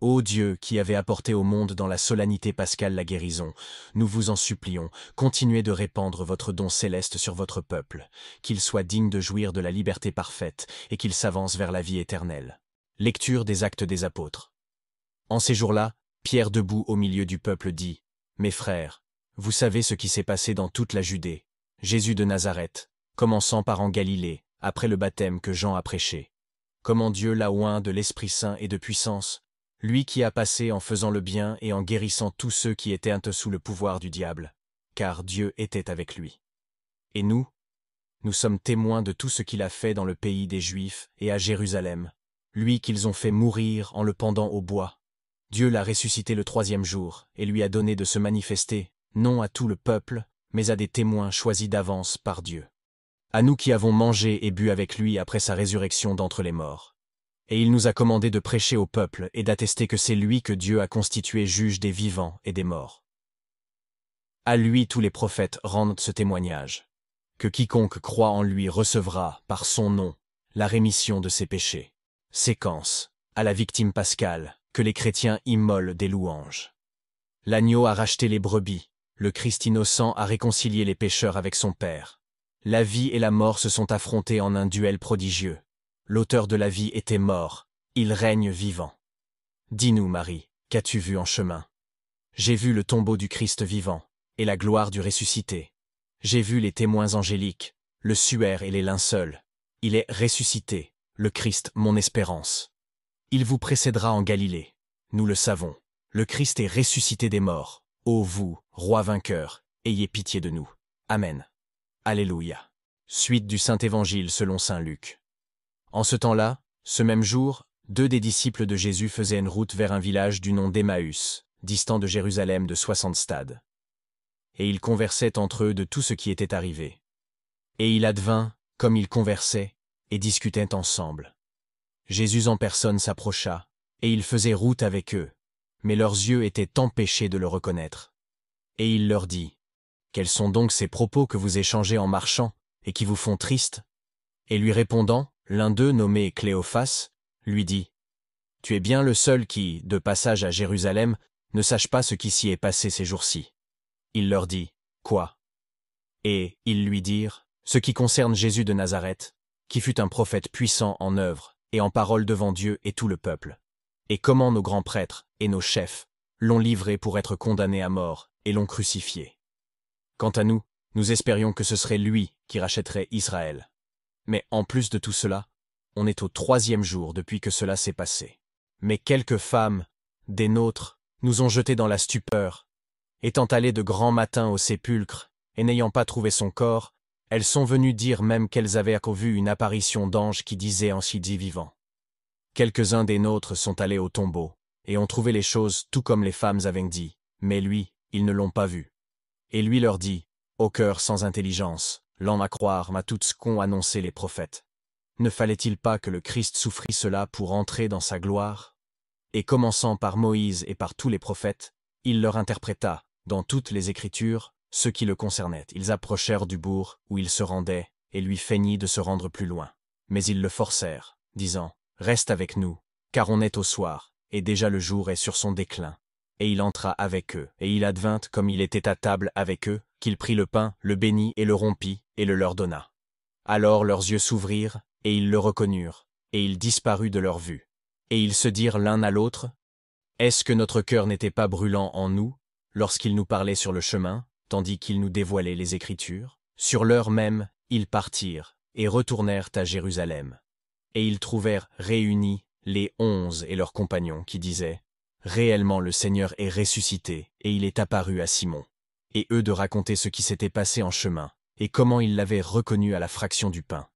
Ô Dieu, qui avez apporté au monde dans la solennité pascale la guérison, nous vous en supplions, continuez de répandre votre don céleste sur votre peuple, qu'il soit digne de jouir de la liberté parfaite et qu'il s'avance vers la vie éternelle. Lecture des Actes des Apôtres. En ces jours-là, Pierre debout au milieu du peuple dit, « Mes frères, vous savez ce qui s'est passé dans toute la Judée, Jésus de Nazareth, commençant par en Galilée, après le baptême que Jean a prêché. Comment Dieu l'a oint de l'Esprit Saint et de puissance, lui qui a passé en faisant le bien et en guérissant tous ceux qui étaient sous le pouvoir du diable, car Dieu était avec lui. Et nous sommes témoins de tout ce qu'il a fait dans le pays des Juifs et à Jérusalem, lui qu'ils ont fait mourir en le pendant au bois. Dieu l'a ressuscité le 3e jour et lui a donné de se manifester, non à tout le peuple, mais à des témoins choisis d'avance par Dieu. À nous qui avons mangé et bu avec lui après sa résurrection d'entre les morts. Et il nous a commandé de prêcher au peuple et d'attester que c'est lui que Dieu a constitué juge des vivants et des morts. À lui tous les prophètes rendent ce témoignage, que quiconque croit en lui recevra, par son nom, la rémission de ses péchés. Séquence, à la victime pascale, que les chrétiens immolent des louanges. L'agneau a racheté les brebis, le Christ innocent a réconcilié les pécheurs avec son Père. La vie et la mort se sont affrontés en un duel prodigieux. L'auteur de la vie était mort, il règne vivant. Dis-nous, Marie, qu'as-tu vu en chemin? J'ai vu le tombeau du Christ vivant, et la gloire du ressuscité. J'ai vu les témoins angéliques, le suaire et les linceuls. Il est ressuscité, le Christ, mon espérance. Il vous précédera en Galilée, nous le savons. Le Christ est ressuscité des morts. Ô vous, roi vainqueur, ayez pitié de nous. Amen. Alléluia. Suite du Saint-Évangile selon saint Luc. En ce temps-là, ce même jour, 2 des disciples de Jésus faisaient une route vers un village du nom d'Emmaüs, distant de Jérusalem de 60 stades. Et ils conversaient entre eux de tout ce qui était arrivé. Et il advint, comme ils conversaient, et discutaient ensemble. Jésus en personne s'approcha, et il faisait route avec eux, mais leurs yeux étaient empêchés de le reconnaître. Et il leur dit, « Quels sont donc ces propos que vous échangez en marchant, et qui vous font triste ?» Et lui répondant, l'un d'eux, nommé Cléophas, lui dit, « Tu es bien le seul qui, de passage à Jérusalem, ne sache pas ce qui s'y est passé ces jours-ci. » Il leur dit, « Quoi ?» Et ils lui dirent, « Ce qui concerne Jésus de Nazareth, qui fut un prophète puissant en œuvre et en parole devant Dieu et tout le peuple. Et comment nos grands prêtres et nos chefs l'ont livré pour être condamné à mort et l'ont crucifié. Quant à nous, nous espérions que ce serait lui qui rachèterait Israël. Mais en plus de tout cela, on est au 3e jour depuis que cela s'est passé. Mais quelques femmes, des nôtres, nous ont jetés dans la stupeur. Étant allées de grand matin au sépulcre, et n'ayant pas trouvé son corps, elles sont venues dire même qu'elles avaient vu une apparition d'ange qui disait ainsi dit vivant. Quelques-uns des nôtres sont allés au tombeau, et ont trouvé les choses tout comme les femmes avaient dit, mais lui, ils ne l'ont pas vu. Et lui leur dit, ô cœur sans intelligence, l'en à croire m'a tout ce qu'ont annoncé les prophètes. Ne fallait-il pas que le Christ souffrit cela pour entrer dans sa gloire? Et commençant par Moïse et par tous les prophètes, il leur interpréta, dans toutes les Écritures, ce qui le concernait. Ils approchèrent du bourg où il se rendait, et lui feignit de se rendre plus loin. Mais ils le forcèrent, disant, « Reste avec nous, car on est au soir, et déjà le jour est sur son déclin. » Et il entra avec eux, et il advint, comme il était à table avec eux, qu'il prit le pain, le bénit et le rompit, et le leur donna. Alors leurs yeux s'ouvrirent, et ils le reconnurent, et il disparut de leur vue. Et ils se dirent l'un à l'autre, « Est-ce que notre cœur n'était pas brûlant en nous, lorsqu'il nous parlait sur le chemin, tandis qu'il nous dévoilait les Écritures? » Sur l'heure même, ils partirent, et retournèrent à Jérusalem. Et ils trouvèrent réunis les 11 et leurs compagnons, qui disaient, « Réellement le Seigneur est ressuscité, et il est apparu à Simon. » Et eux de raconter ce qui s'était passé en chemin, et comment ils l'avaient reconnu à la fraction du pain.